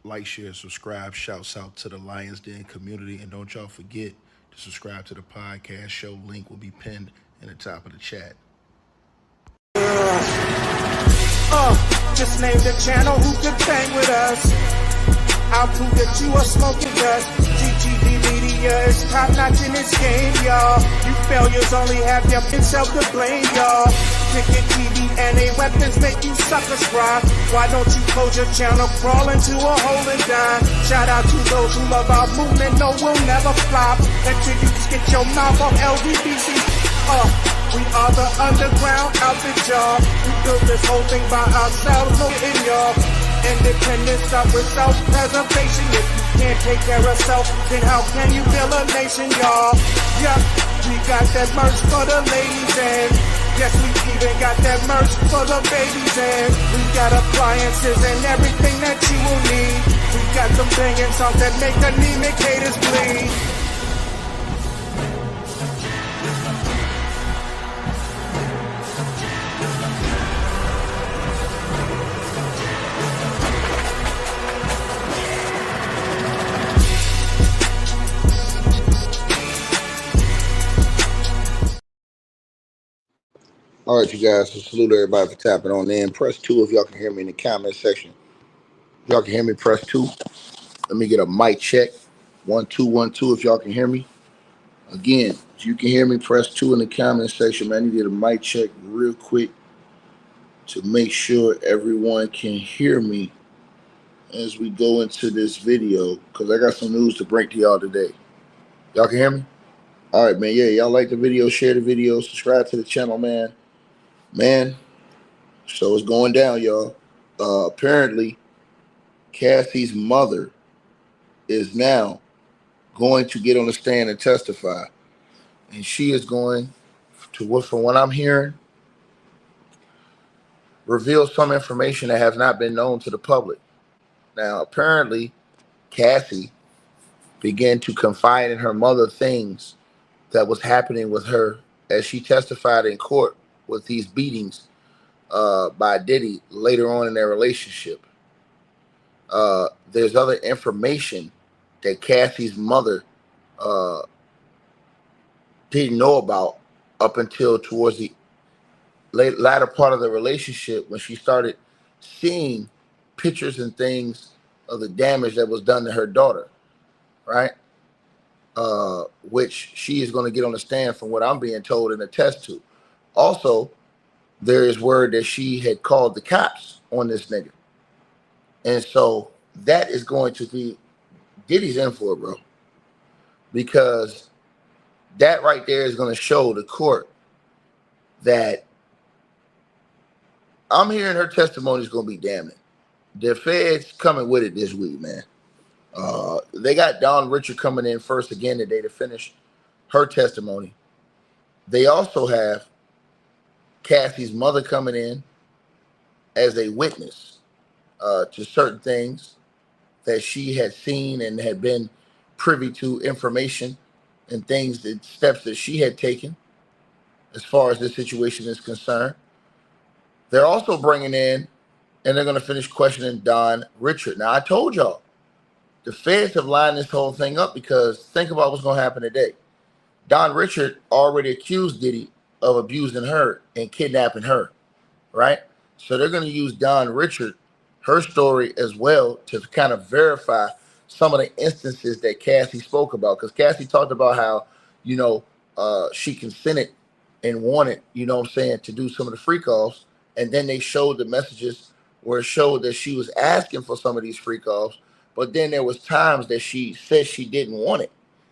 Like, share, subscribe. Shouts out to the Lions Den community. And don't y'all forget to subscribe to the podcast show. Link will be pinned in the top of the chat. Just name the channel who could bang with us. I'll prove that you are smoking dust. GGD Media is top notch in this game, y'all. You failures only have yourself to blame, y'all. Cricket TV and a weapons make you suckers cry. Why don't you close your channel, crawl into a hole and die? Shout out to those who love our movement, no, we'll never flop until you get your mouth off LDBC. We are the underground outfit, y'all. We built this whole thing by ourselves, no in y'all. Independence start with self-preservation. If you can't take care of self, then how can you build a nation, y'all? Yup, we got that merch for the ladies and yes, we even got that merch for the babies and we got appliances and everything that you will need. We got some banging songs that make anemic haters bleed. All right, you guys, so salute everybody for tapping on in. Press 2 if y'all can hear me in the comment section. If y'all can hear me, press 2. Let me get a mic check. 1 2 1 2 if y'all can hear me. Again, if you can hear me, press 2 in the comment section. Man, I need to get a mic check real quick to make sure everyone can hear me as we go into this video, because I got some news to break to y'all today. Y'all can hear me? All right, man. Yeah, y'all like the video, share the video, subscribe to the channel, man. So it's going down, y'all. Apparently, Cassie's mother is now going to get on the stand and testify. And she is going to, from what I'm hearing, reveal some information that has not been known to the public. Now, apparently, Cassie began to confide in her mother things that was happening with her as she testified in court with these beatings by Diddy later on in their relationship. There's other information that Cassie's mother didn't know about up until towards the latter part of the relationship, when she started seeing pictures and things of the damage that was done to her daughter, right? Which she is going to get on the stand from what I'm being told and attest to. Also, there is word that she had called the cops on this nigga. And so that is going to be Diddy's in for it, bro. Because that right there is going to show the court that I'm hearing her testimony is going to be damning. The feds coming with it this week, man. They got Don Richard coming in first again today to finish her testimony. They also have Cassie's mother coming in as a witness to certain things that she had seen and had been privy to information and things, that steps that she had taken as far as this situation is concerned. They're also bringing in, and they're going to finish questioning Don Richard. Now, I told y'all, the feds have lined this whole thing up because think about what's going to happen today. Don Richard already accused Diddy of abusing her and kidnapping her, right? So they're going to use Don Richard, her story as well, to kind of verify some of the instances that Cassie spoke about. Because Cassie talked about how, she consented and wanted, to do some of the freak offs. And then they showed the messages where it showed that she was asking for some of these freak offs. But then there was times that she said she didn't want it.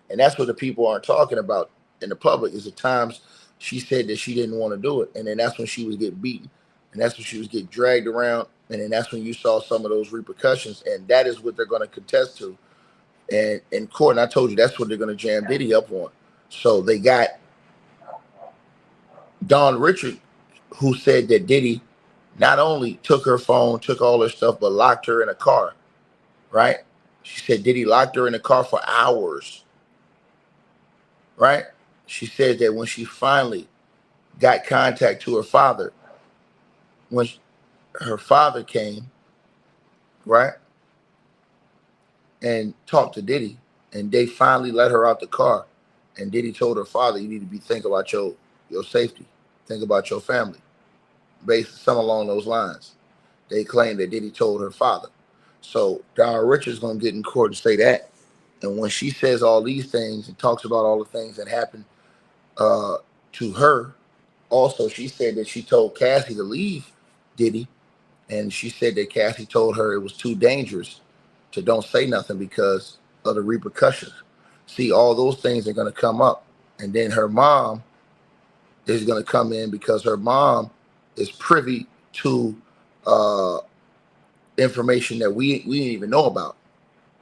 And that's what the people aren't talking about in the public, is the times she said that she didn't want to do it. And then that's when she was getting beaten. And that's when she was getting dragged around. And then that's when you saw some of those repercussions. And that is what they're going to contest to. And in court, and I told you that's what they're going to jam Diddy up on. So they got Don Richard, who said that Diddy not only took her phone, took all her stuff, but locked her in a car, right? She said Diddy locked her in a car for hours, right? She said that when she finally got contact to her father, when her father came, right, and talked to Diddy, and they finally let her out the car. And Diddy told her father, "You need to be think about your safety, think about your family." Based some along those lines. They claim that Diddy told her father. So Don Richards gonna get in court and say that. And when she says all these things and talks about all the things that happened uh, to her, also she said that she told Cassie to leave Diddy, and she said that Cassie told her it was too dangerous to don't say nothing because of the repercussions. See, all those things are gonna come up, and then her mom is gonna come in because her mom is privy to uh, information that we didn't even know about.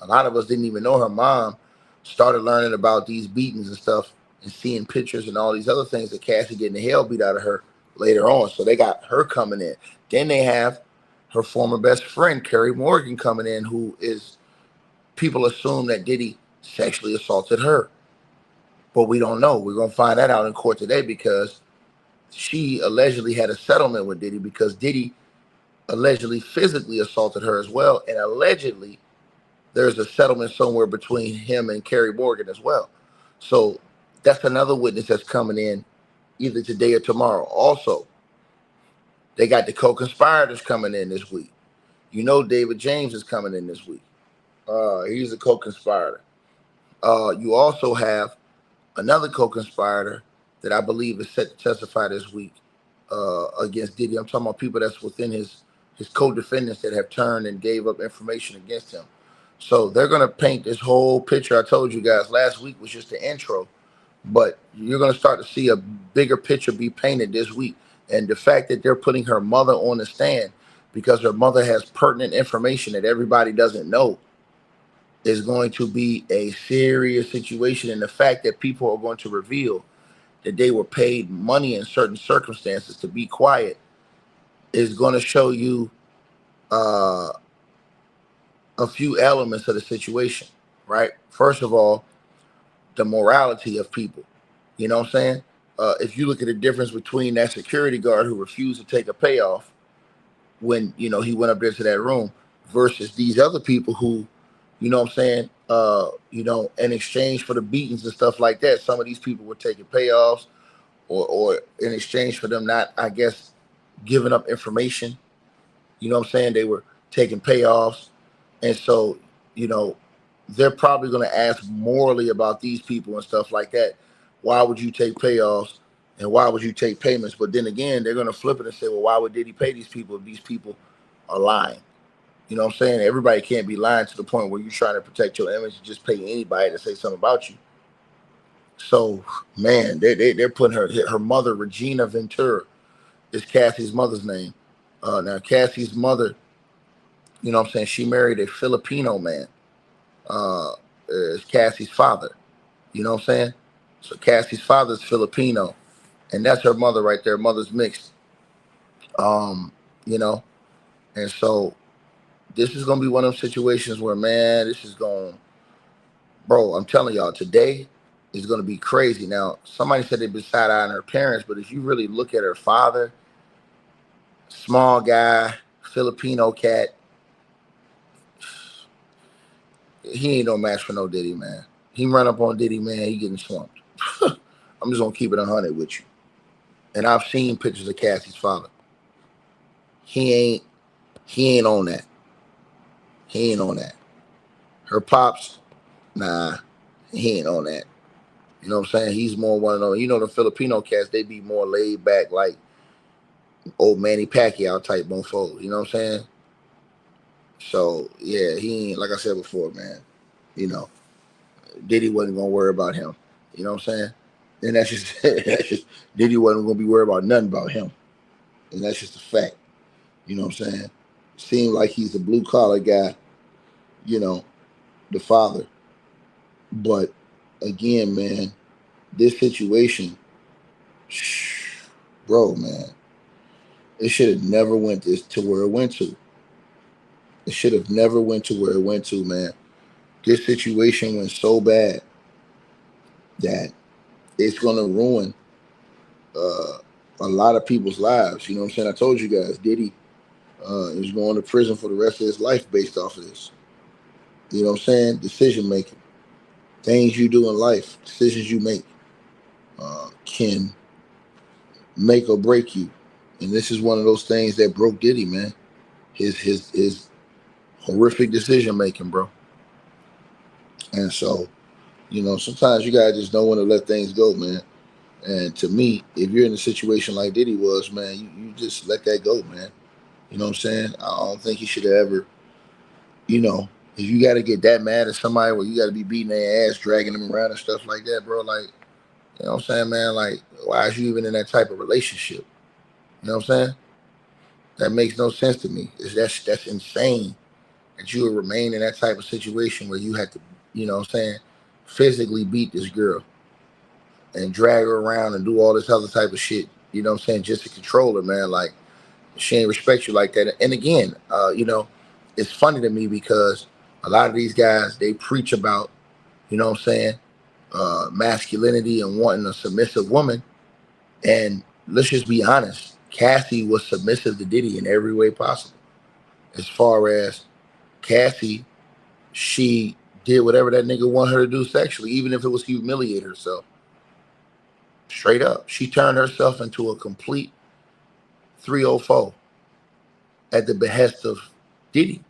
A lot of us didn't even know her mom started learning about these beatings and stuff and seeing pictures and all these other things that Cassie getting the hell beat out of her later on. So they got her coming in. Then they have her former best friend, Carrie Morgan, coming in, who is, people assume that Diddy sexually assaulted her. But we don't know. We're going to find that out in court today because she allegedly had a settlement with Diddy because Diddy allegedly physically assaulted her as well. And allegedly there's a settlement somewhere between him and Carrie Morgan as well. So that's another witness that's coming in either today or tomorrow. Also, they got the co-conspirators coming in this week. You know, David James is coming in this week. He's a co-conspirator. You also have another co-conspirator that I believe is set to testify this week against Diddy. I'm talking about people that's within his co-defendants that have turned and gave up information against him. So they're going to paint this whole picture. I told you guys last week was just the intro, but you're going to start to see a bigger picture be painted this week. And the fact that they're putting her mother on the stand because her mother has pertinent information that everybody doesn't know is going to be a serious situation. And the fact that people are going to reveal that they were paid money in certain circumstances to be quiet is going to show you a few elements of the situation, right? First of all, the morality of people. You know what I'm saying? If you look at the difference between that security guard who refused to take a payoff when, you know, he went up there to that room versus these other people who, you know what I'm saying, you know, in exchange for the beatings and stuff like that, some of these people were taking payoffs or in exchange for them not, I guess, giving up information. You know what I'm saying? They were taking payoffs. And so, you know, they're probably going to ask morally about these people and stuff like that. Why would you take payoffs and why would you take payments? But then again, they're going to flip it and say, well, why would Diddy pay these people if these people are lying? You know what I'm saying? Everybody can't be lying to the point where you're trying to protect your image and just pay anybody to say something about you. So, man, they're putting her mother, Regina Ventura, is Cassie's mother's name. Now, Cassie's mother, you know what I'm saying, she married a Filipino man. Is Cassie's father. You know what I'm saying? So Cassie's father's Filipino. And that's her mother right there. Mother's mixed. You know, and so this is going to be one of those situations where, man, this is going, bro, I'm telling y'all, today is going to be crazy. Now, somebody said they've been side-eyeing her parents, but if you really look at her father, small guy, Filipino cat, he ain't no match for no Diddy, man. He run up on Diddy, man, he getting swamped. I'm just going to keep it 100 with you. And I've seen pictures of Cassie's father. He ain't on that. He ain't on that. Her pops, nah, he ain't on that. You know what I'm saying? He's more one of those, you know, the Filipino cats, they be more laid back, like old Manny Pacquiao type mofo. You know what I'm saying? So, yeah, he ain't, like I said before, man, you know, Diddy wasn't going to worry about him. You know what I'm saying? And that's just Diddy wasn't going to be worried about nothing about him. And that's just a fact. You know what I'm saying? Seemed like he's a blue collar guy, you know, the father. But again, man, this situation, bro, man, it should have never went to where it went to. It should have never went to where it went to, man. This situation went so bad that it's going to ruin a lot of people's lives. You know what I'm saying? I told you guys, Diddy is going to prison for the rest of his life based off of this. You know what I'm saying? Decision making, things you do in life, decisions you make can make or break you. And this is one of those things that broke Diddy, man. His horrific decision making, bro. And so, sometimes you gotta just know when to let things go, man. And to me, if you're in a situation like Diddy was, man, you just let that go, man. You know what I'm saying? I don't think he should have ever, if you got to get that mad at somebody where you got to be beating their ass, dragging them around and stuff like that, bro, like, you know what I'm saying, man? Like, why is you even in that type of relationship? You know what I'm saying? That makes no sense to me. That's insane that you would remain in that type of situation where you had to, you know what I'm saying, physically beat this girl and drag her around and do all this other type of shit, you know what I'm saying, just to control her, man. Like, she ain't respect you like that. And again, it's funny to me because a lot of these guys, they preach about, you know what I'm saying, masculinity and wanting a submissive woman. And let's just be honest, Cassie was submissive to Diddy in every way possible. As far as Cassie, she did whatever that nigga wanted her to do sexually, even if it was humiliate herself. Straight up. She turned herself into a complete 304 at the behest of Diddy.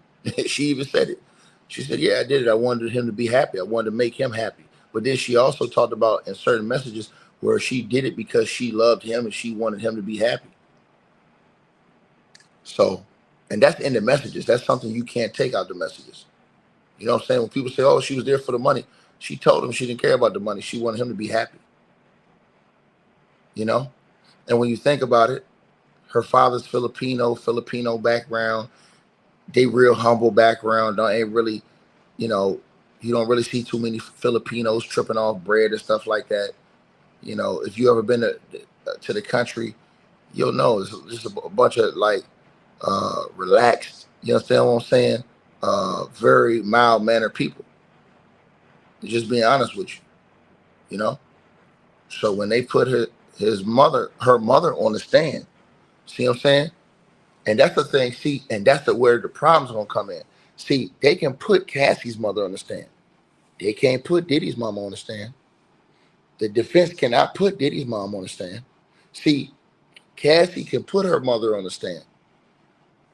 She even said it. She said, yeah, I did it. I wanted him to be happy. I wanted to make him happy. But then she also talked about in certain messages where she did it because she loved him and she wanted him to be happy. So, and that's in the messages. That's something you can't take out the messages. You know what I'm saying? When people say, oh, she was there for the money, she told him she didn't care about the money. She wanted him to be happy. You know? And when you think about it, her father's Filipino background, they real humble background. Ain't really, you don't really see too many Filipinos tripping off bread and stuff like that. If you ever been to the country, you'll know it's just a bunch of like relaxed, you understand what I'm saying? Very mild mannered people. Just being honest with you, you know. So when they put her mother on the stand, see what I'm saying? And that's the thing. See, and that's where the problem's gonna come in. See, they can put Cassie's mother on the stand. They can't put Diddy's mom on the stand. The defense cannot put Diddy's mom on the stand. See, Cassie can put her mother on the stand.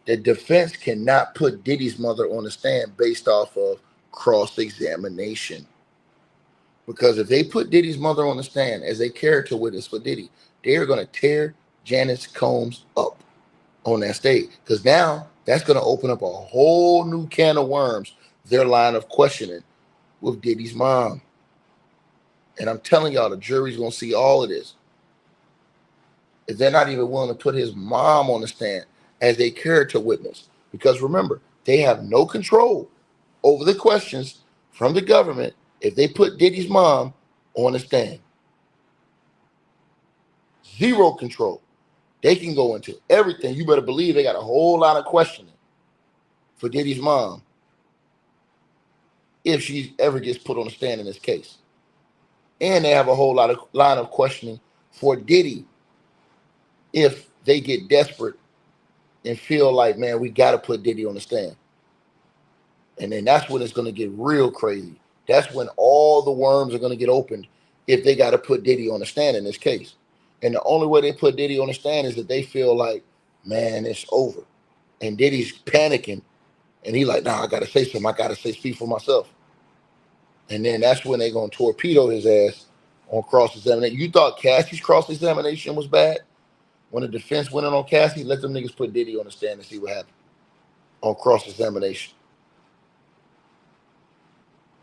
The defense cannot put Diddy's mother on the stand based off of cross-examination. Because if they put Diddy's mother on the stand as a character witness for Diddy, they're going to tear Janice Combs up on that stage. Because now that's going to open up a whole new can of worms, their line of questioning with Diddy's mom. And I'm telling y'all, the jury's going to see all of this. If they're not even willing to put his mom on the stand as a character witness. Because remember, they have no control over the questions from the government if they put Diddy's mom on the stand. Zero control. They can go into everything. You better believe they got a whole lot of questioning for Diddy's mom if she ever gets put on the stand in this case. And they have a whole line of questioning for Diddy if they get desperate and feel like, man, we got to put Diddy on the stand. And then that's when it's going to get real crazy. That's when all the worms are going to get opened if they got to put Diddy on the stand in this case. And the only way they put Diddy on the stand is that they feel like, man, it's over. And Diddy's panicking. And he like, nah, I got to say something. I got to speak for myself. And then that's when they're going to torpedo his ass on cross-examination. You thought Cassie's cross-examination was bad? When the defense went in on Cassie, let them niggas put Diddy on the stand and see what happened on cross-examination.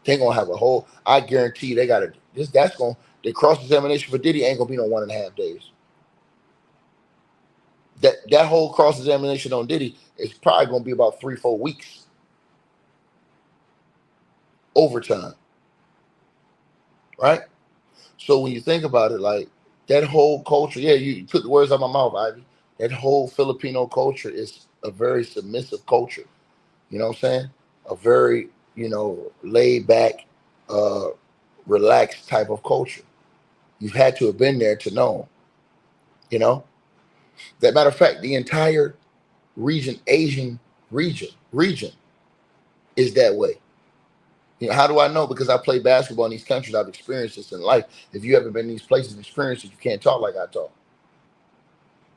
They're going to have a whole, I guarantee you, they got to, the cross-examination for Diddy ain't going to be no 1.5 days. That whole cross-examination on Diddy is probably going to be about 3-4 weeks. Overtime. Right? So when you think about it, like, that whole culture, yeah, you took the words out of my mouth, Ivy. That whole Filipino culture is a very submissive culture. You know what I'm saying? A very, laid back, relaxed type of culture. You've had to have been there to know. That matter of fact, the entire Asian region is that way. You know, how do I know? Because I play basketball in these countries. I've experienced this in life. If you haven't been in these places and experienced it, you can't talk like I talk.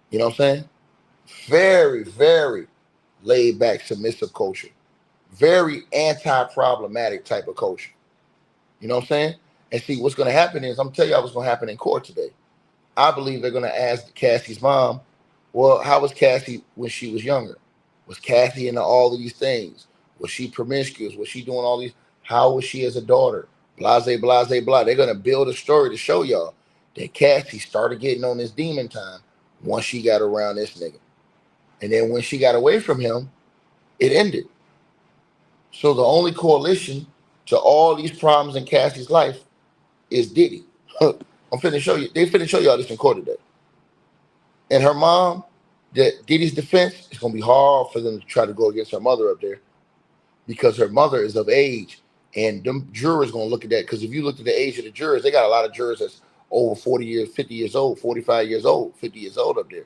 You know what I'm saying? Very, very laid back, submissive culture. Very anti-problematic type of culture. You know what I'm saying? And see, what's going to happen is, I'm going to tell y'all what's going to happen in court today. I believe they're going to ask Cassie's mom, well, how was Cassie when she was younger? Was Cassie into all of these things? Was she promiscuous? Was she doing all these? How was she as a daughter? Blase, blase, blah. They're going to build a story to show y'all that Cassie started getting on this demon time once she got around this nigga. And then when she got away from him, it ended. So the only coalition to all these problems in Cassie's life is Diddy. I'm finna show you. They finna show y'all this in court today. And her mom, that Diddy's defense, it's gonna be hard for them to try to go against her mother up there, because her mother is of age, and them jurors gonna look at that. Because if you look at the age of the jurors, they got a lot of jurors that's over 40 years, 50 years old, 45 years old, 50 years old up there.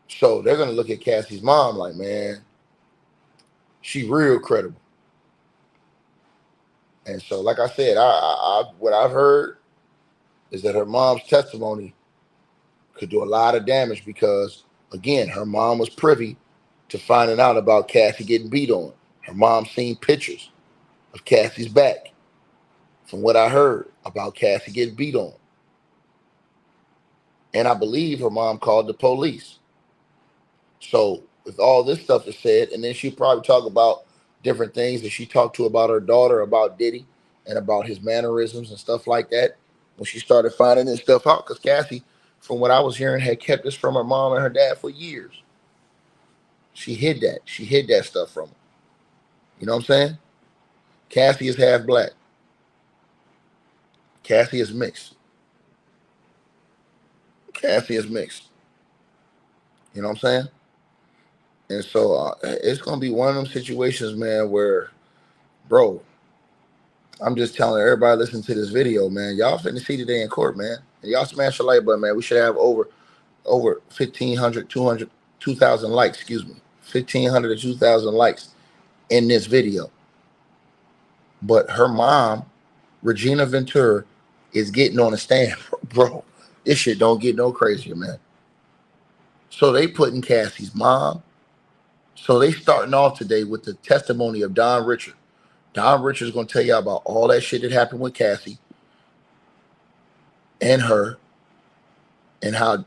So they're gonna look at Cassie's mom like, man, she real credible. And so, like I said, I what I've heard is that her mom's testimony could do a lot of damage, because, again, her mom was privy to finding out about Cassie getting beat on. Her mom seen pictures of Cassie's back, from what I heard about Cassie getting beat on. And I believe her mom called the police. So if all this stuff is said, and then she'll probably talk about different things that she talked to about her daughter, about Diddy, and about his mannerisms and stuff like that, when she started finding this stuff out, because Cassie, from what I was hearing, had kept this from her mom and her dad for years. She hid that. She hid that stuff from her. You know what I'm saying? Cassie is half black. Cassie is mixed. Cassie is mixed. You know what I'm saying? And so it's going to be one of them situations, man, where, bro, I'm just telling everybody listening to this video, man, y'all finna see today in court, man. And y'all smash the like button, man. We should have over 1,500, 200, 2,000 likes, excuse me. 1,500 to 2,000 likes in this video. But her mom, Regina Ventura, is getting on the stand. Bro, this shit don't get no crazier, man. So they putting Cassie's mom. So they starting off today with the testimony of Don Richard. Don Richard is going to tell you about all that shit that happened with Cassie and her, and how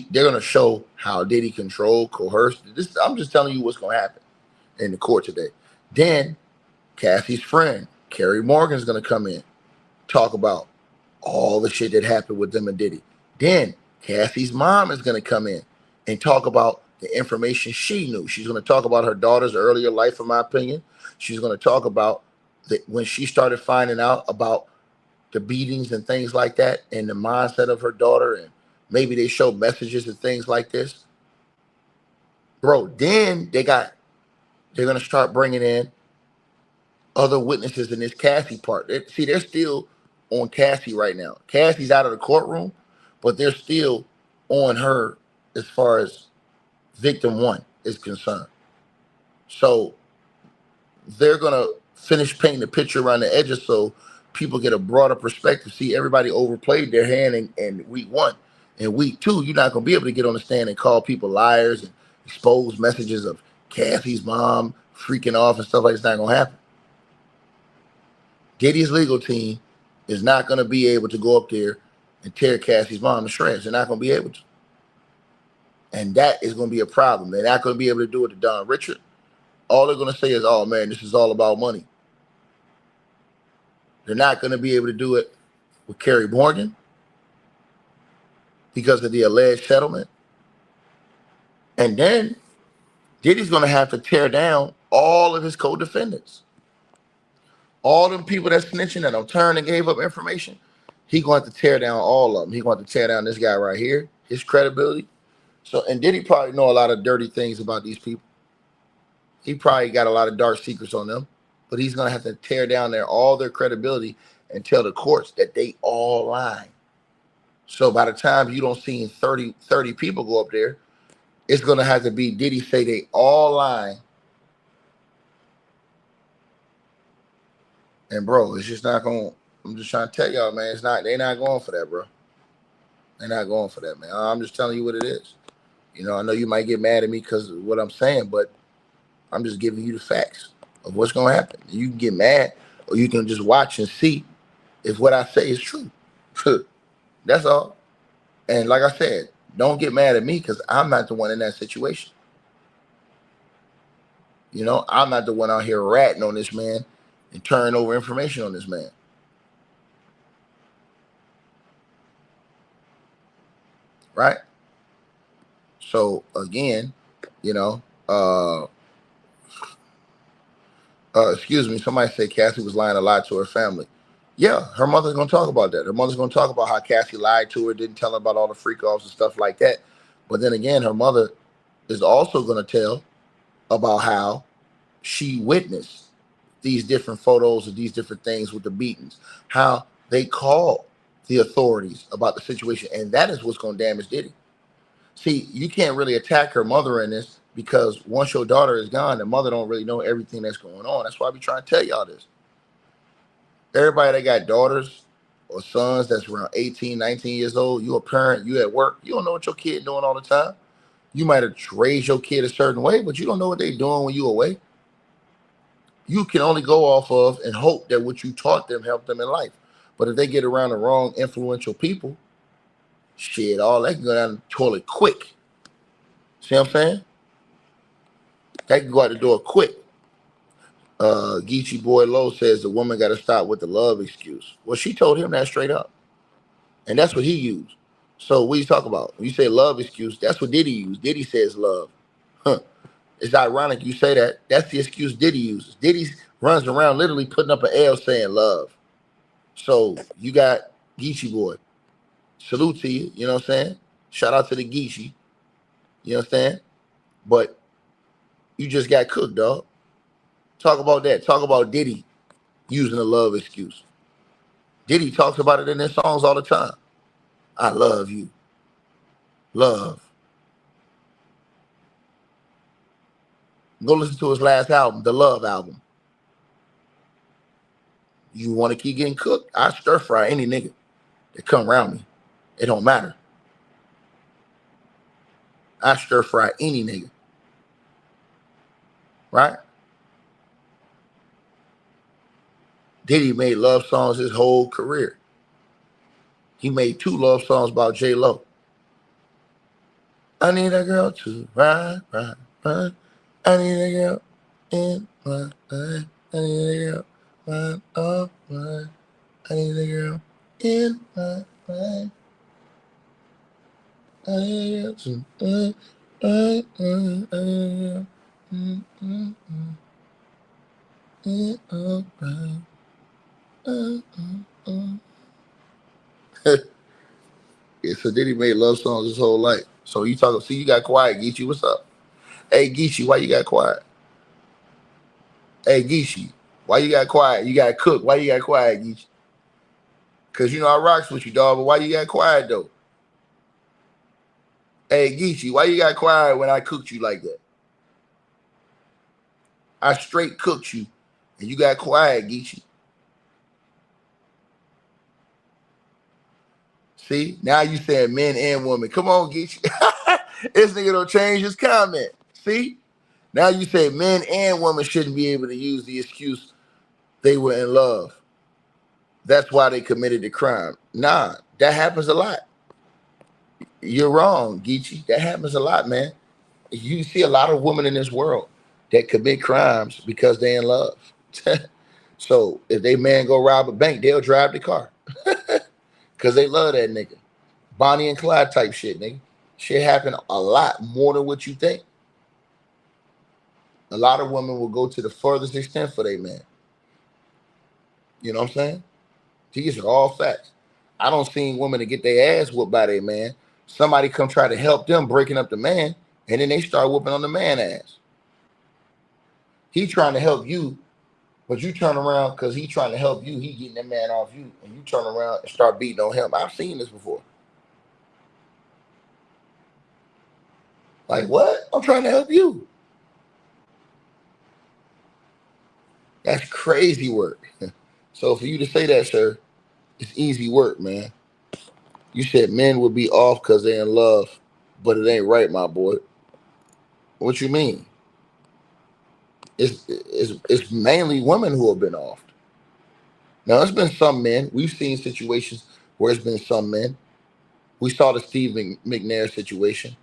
they're going to show how Diddy controlled, coerced. I'm just telling you what's going to happen in the court today. Then Cassie's friend, Carrie Morgan, is going to come in, talk about all the shit that happened with them and Diddy. Then Cassie's mom is going to come in and talk about the information she knew. She's going to talk about her daughter's earlier life, in my opinion. She's going to talk about when she started finding out about the beatings and things like that, and the mindset of her daughter, and maybe they show messages and things like this. Bro, then they're going to start bringing in other witnesses in this Cassie part. They're still on Cassie right now. Cassie's out of the courtroom, but they're still on her as far as victim one is concerned. So they're going to finish painting the picture around the edges so people get a broader perspective. See, everybody overplayed their hand in week one. In week two, you're not going to be able to get on the stand and call people liars and expose messages of Cassie's mom freaking off and stuff like that. It's not going to happen. Diddy's legal team is not going to be able to go up there and tear Cassie's mom to shreds. They're not going to be able to. And that is going to be a problem. They're not going to be able to do it to Don Richard. All they're going to say is, oh, man, this is all about money. They're not going to be able to do it with Carrie Morgan because of the alleged settlement. And then Diddy's going to have to tear down all of his co-defendants. All them people that's snitching that turned and gave up information, he's going to have to tear down all of them. He's going to have to tear down this guy right here, his credibility. So, and Diddy probably know a lot of dirty things about these people. He probably got a lot of dark secrets on them, but he's going to have to tear down all their credibility and tell the courts that they all lying. So by the time you don't see 30 people go up there, it's going to have to be Diddy say they all lying And bro, it's just not going. I'm just trying to tell y'all, man. It's not. They're not going for that, bro. They're not going for that, man. I'm just telling you what it is. You know, I know you might get mad at me because of what I'm saying, but I'm just giving you the facts of what's going to happen. You can get mad, or you can just watch and see if what I say is true. That's all. And like I said, don't get mad at me because I'm not the one in that situation. You know, I'm not the one out here ratting on this man and turning over information on this man. Right? So again, you know, excuse me, somebody said Cassie was lying a lot to her family. Yeah, her mother's gonna talk about that. Her mother's gonna talk about how Cassie lied to her, didn't tell her about all the freak offs and stuff like that. But then again, her mother is also gonna tell about how she witnessed these different photos of these different things with the beatings, how they called the authorities about the situation, and that is what's gonna damage Diddy. See, you can't really attack her mother in this because once your daughter is gone, the mother don't really know everything that's going on. That's why I be trying to tell y'all this. Everybody that got daughters or sons that's around 18, 19 years old, you a parent, you at work, you don't know what your kid doing all the time. You might have raised your kid a certain way, but you don't know what they doing when you away. You can only go off of and hope that what you taught them helped them in life. But if they get around the wrong influential people, shit, all that can go down the toilet quick. See what I'm saying? That can go out the door quick. Geechee Boy Low says the woman got to stop with the love excuse. Well, she told him that straight up. And that's what he used. So what you talk about? When you say love excuse, that's what Diddy used. Diddy says love. Huh. It's ironic you say that. That's the excuse Diddy uses. Diddy runs around literally putting up an L saying love. So you got Geechee Boy. Salute to you. You know what I'm saying? Shout out to the Geechee. You understand? But you just got cooked, dog. Talk about that. Talk about Diddy using a love excuse. Diddy talks about it in his songs all the time. I love you. Love. Go listen to his last album, the Love album. You want to keep getting cooked? I stir fry any nigga that come around me. It don't matter. I stir fry any nigga. Right? Diddy made love songs his whole career. He made 2 love songs about J-Lo. I need a girl to ride, ride, ride. I need a girl in my life. I need a girl, mine, oh, mine. I need a girl in my life. I need a girl to Yeah, so Diddy made love songs his whole life. So you talking? See, you got quiet, Geechee. What's up? Hey, Geechee, why you got quiet? Hey, Geechee, why you got quiet? You got cooked. Why you got quiet, Geechee? Cause you know I rocks with you, dog. But why you got quiet though? Hey, Geechee, why you got quiet when I cooked you like that? I straight cooked you, and you got quiet, Geechee. See, now you saying men and women. Come on, Geechee. This nigga don't change his comment. See? Now you say men and women shouldn't be able to use the excuse they were in love. That's why they committed the crime. Nah, that happens a lot. You're wrong, Geechee. That happens a lot, man. You see a lot of women in this world that commit crimes because they're in love. So if they man go rob a bank, they'll drive the car because they love that nigga. Bonnie and Clyde type shit, nigga. Shit happen a lot more than what you think. A lot of women will go to the furthest extent for their man. You know what I'm saying? These are all facts. I don't see women to get their ass whooped by their man. Somebody come try to help them breaking up the man, and then they start whooping on the man ass. He trying to help you, but you turn around because he trying to help you. He getting that man off you, and you turn around and start beating on him. I've seen this before. Like, what? I'm trying to help you. That's crazy work. So for you to say that, sir, it's easy work, man. You said men would be off because they're in love, but it ain't right, my boy. What you mean? It's mainly women who have been off. Now, there's been some men. We've seen situations where it's been some men. We saw the Steve McNair situation,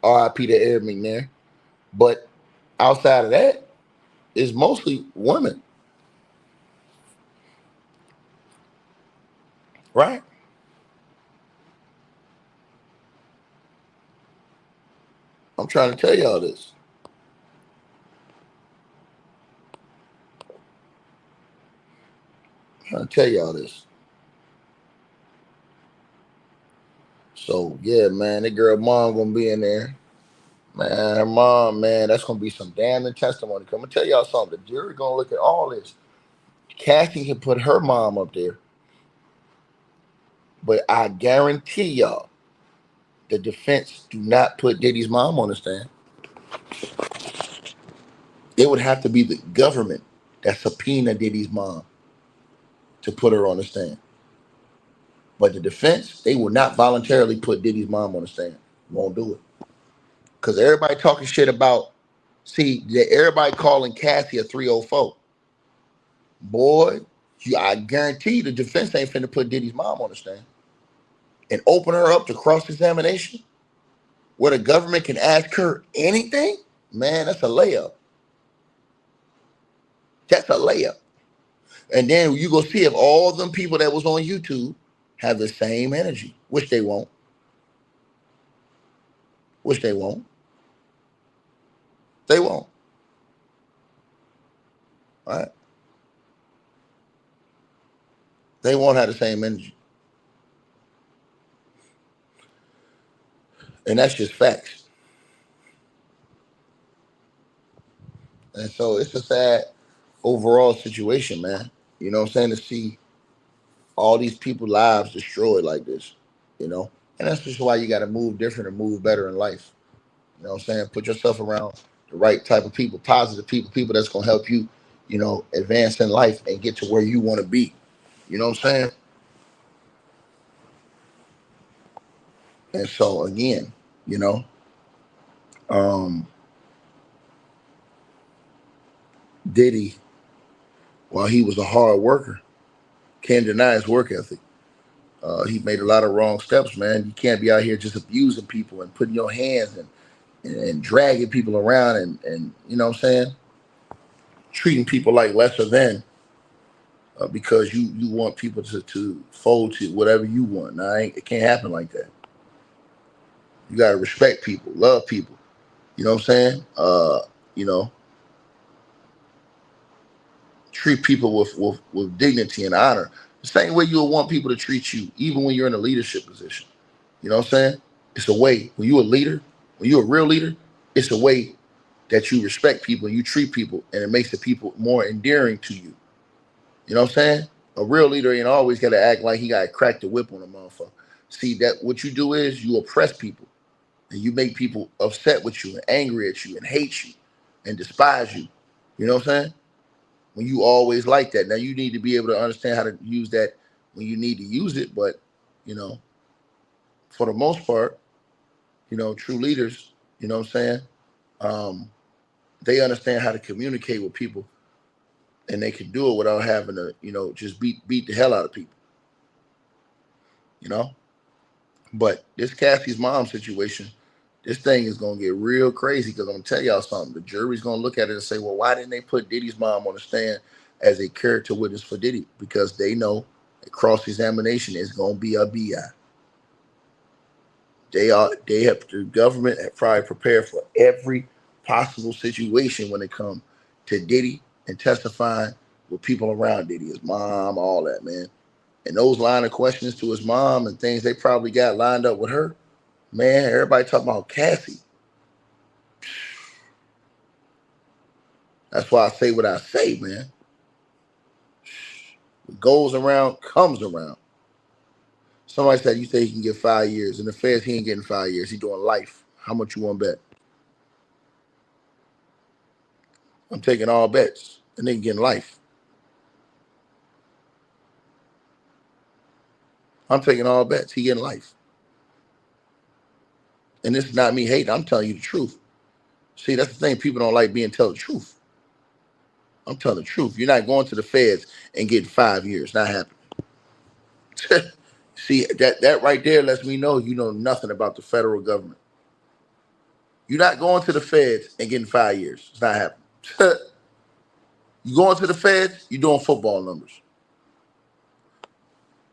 RIP to Eric McNair. But outside of that, it's mostly women, right? I'm trying to tell y'all this. I'm trying to tell y'all this. So, yeah, man, that girl mom going to be in there. Man, her mom, man, that's going to be some damning testimony. I'm going to tell y'all something. The jury going to look at all this. Cassie can put her mom up there. But I guarantee y'all, the defense do not put Diddy's mom on the stand. It would have to be the government that subpoena Diddy's mom to put her on the stand. But the defense, they will not voluntarily put Diddy's mom on the stand. Won't do it. Because everybody talking shit about, everybody calling Cassie a 304. Boy, I guarantee the defense ain't finna put Diddy's mom on the stand and open her up to cross-examination where the government can ask her anything. Man, that's a layup. That's a layup. And then you go see if all them people that was on YouTube have the same energy, which they won't. Which they won't. They won't. All right? They won't have the same energy. And that's just facts. And so it's a sad overall situation, man. You know what I'm saying? To see all these people's lives destroyed like this, you know? And that's just why you got to move different and move better in life. You know what I'm saying? Put yourself around the right type of people, positive people, people that's going to help you, you know, advance in life and get to where you want to be. You know what I'm saying? And so, again, you know, Diddy, while he was a hard worker, can't deny his work ethic. He made a lot of wrong steps, man. You can't be out here just abusing people and putting your hands and dragging people around and you know what I'm saying, treating people like lesser than because you want people to fold to whatever you want. Now, it can't happen like that. You gotta respect people, love people. You know what I'm saying? You know, treat people with dignity and honor. The same way you would want people to treat you, even when you're in a leadership position. You know what I'm saying? It's a way. When you're a leader, when you're a real leader, it's a way that you respect people and you treat people, and it makes the people more endearing to you. You know what I'm saying? A real leader ain't always got to act like he got to crack the whip on a motherfucker. See, that what you do is you oppress people and you make people upset with you and angry at you and hate you and despise you. You know what I'm saying? When you always like that. Now, you need to be able to understand how to use that when you need to use it. But, you know, for the most part, you know, true leaders, you know what I'm saying? They understand how to communicate with people, and they can do it without having to, you know, just beat the hell out of people, you know? But this Cassie's mom situation, this thing is going to get real crazy because I'm going to tell y'all something. The jury's going to look at it and say, well, why didn't they put Diddy's mom on the stand as a character witness for Diddy? Because they know a cross-examination is going to be a BI. The government have probably prepared for every possible situation when it comes to Diddy and testifying with people around Diddy, his mom, all that, man. And those line of questions to his mom and things they probably got lined up with her, man, everybody talking about Cassie. That's why I say what I say, man. What goes around comes around. Somebody said, you say he can get 5 years. In the feds, he ain't getting 5 years. He doing life. How much you want to bet? I'm taking all bets. And they getting life. I'm taking all bets. He getting life. And this is not me hating. I'm telling you the truth. See, that's the thing. People don't like being told the truth. I'm telling the truth. You're not going to the feds and getting 5 years. Not happening. See, that right there lets me know you know nothing about the federal government. You're not going to the feds and getting 5 years. It's not happening. You going to the feds, you're doing football numbers.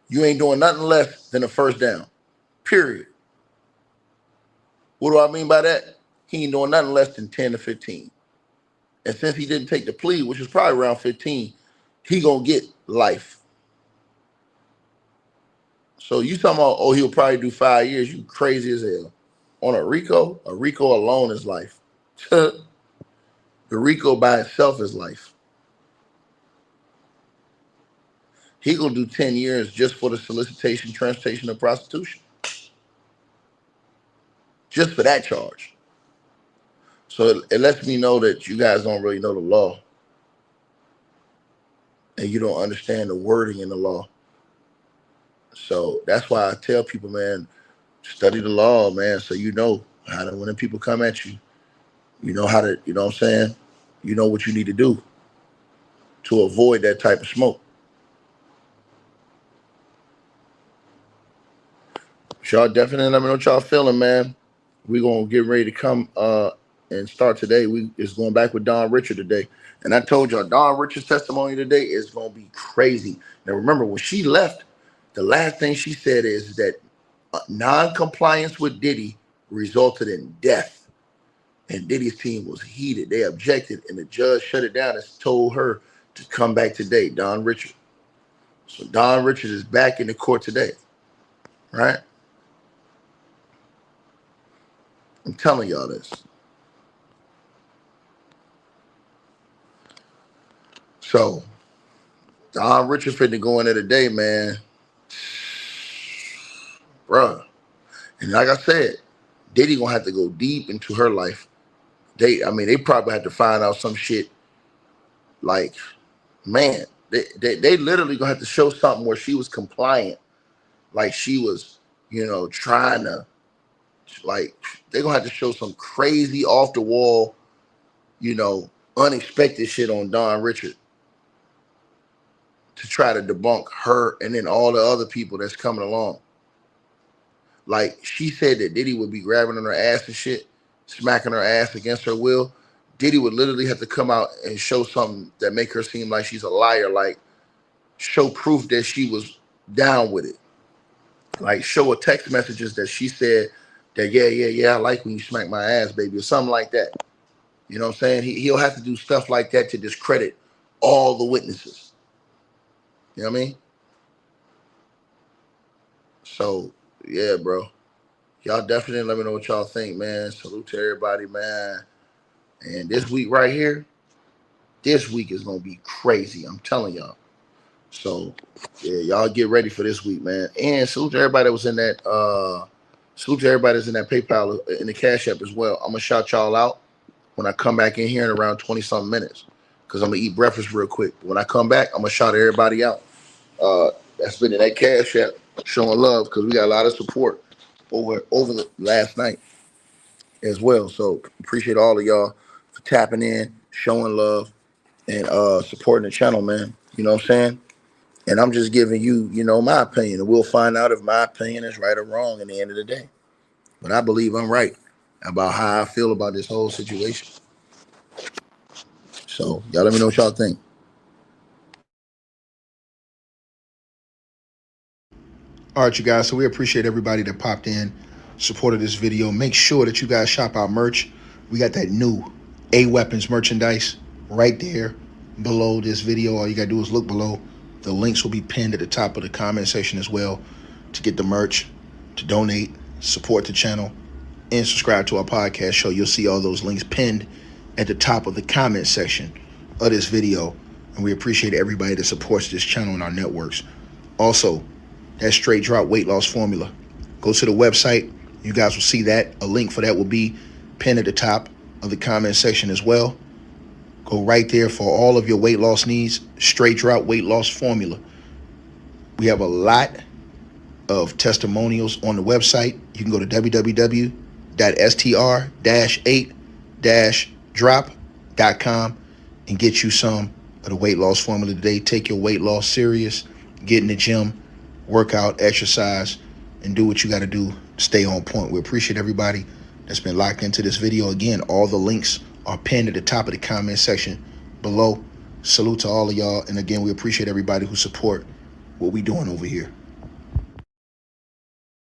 You ain't doing nothing less than a first down. Period. What do I mean by that? He ain't doing nothing less than 10 to 15. And since he didn't take the plea, which is probably around 15, he gonna get life. So you talking about, oh, he'll probably do 5 years. You crazy as hell. On a RICO alone is life. The RICO by itself is life. He gonna do 10 years just for the solicitation, transportation, and prostitution. Just for that charge. So it lets me know that you guys don't really know the law. And you don't understand the wording in the law. So that's why I tell people, man, study the law, man, so you know how to, when people come at you, you know how to, you know what I'm saying? You know what you need to do to avoid that type of smoke. Y'all definitely let me know what y'all feeling, man. We're going to get ready to come and start today. We is going back with Don Richard today. And I told y'all, Don Richard's testimony today is going to be crazy. Now, remember, when she left, the last thing she said is that non-compliance with Diddy resulted in death. And Diddy's team was heated. They objected, and the judge shut it down and told her to come back today, Don Richard. So Don Richard is back in the court today, right? I'm telling y'all this. So Don Richard finna go in there today, man. Bruh. And like I said, Diddy gonna have to go deep into her life. They probably have to find out some shit. Like, man, they literally gonna have to show something where she was compliant. Like she was, trying to, like, they're gonna have to show some crazy off the wall, unexpected shit on Don Richard to try to debunk her and then all the other people that's coming along. Like, she said that Diddy would be grabbing on her ass and shit, smacking her ass against her will. Diddy would literally have to come out and show something that make her seem like she's a liar, like show proof that she was down with it. Like show her text messages that she said that, yeah, I like when you smack my ass, baby, or something like that. You know what I'm saying? He'll have to do stuff like that to discredit all the witnesses. You know what I mean? So, yeah, bro. Y'all definitely let me know what y'all think, man. Salute to everybody, man. And this week right here, this week is going to be crazy. I'm telling y'all. So, yeah, y'all get ready for this week, man. And salute to everybody that was in that, salute to everybody that's in that PayPal, in the Cash App as well. I'm going to shout y'all out when I come back in here in around 20-something minutes because I'm going to eat breakfast real quick. When I come back, I'm going to shout everybody out. That's been in that Cash App showing love because we got a lot of support over the last night as well. So appreciate all of y'all for tapping in, showing love, and supporting the channel, man. You know what I'm saying? And I'm just giving you, my opinion. And we'll find out if my opinion is right or wrong in the end of the day. But I believe I'm right about how I feel about this whole situation. So y'all let me know what y'all think. All right, you guys. So we appreciate everybody that popped in, supported this video. Make sure that you guys shop our merch. We got that new A-Weapons merchandise right there below this video. All you got to do is look below. The links will be pinned at the top of the comment section as well to get the merch, to donate, support the channel, and subscribe to our podcast show. You'll see all those links pinned at the top of the comment section of this video. And we appreciate everybody that supports this channel and our networks. Also, that straight drop weight loss formula. Go to the website. You guys will see that. A link for that will be pinned at the top of the comment section as well. Go right there for all of your weight loss needs. Straight drop weight loss formula. We have a lot of testimonials on the website. You can go to www.str-8-drop.com and get you some of the weight loss formula today. Take your weight loss serious. Get in the gym, work out, exercise, and do what you got to do to stay on point. We appreciate everybody that's been locked into this video. Again, all the links are pinned at the top of the comment section below. Salute to all of y'all. And again, we appreciate everybody who support what we doing over here.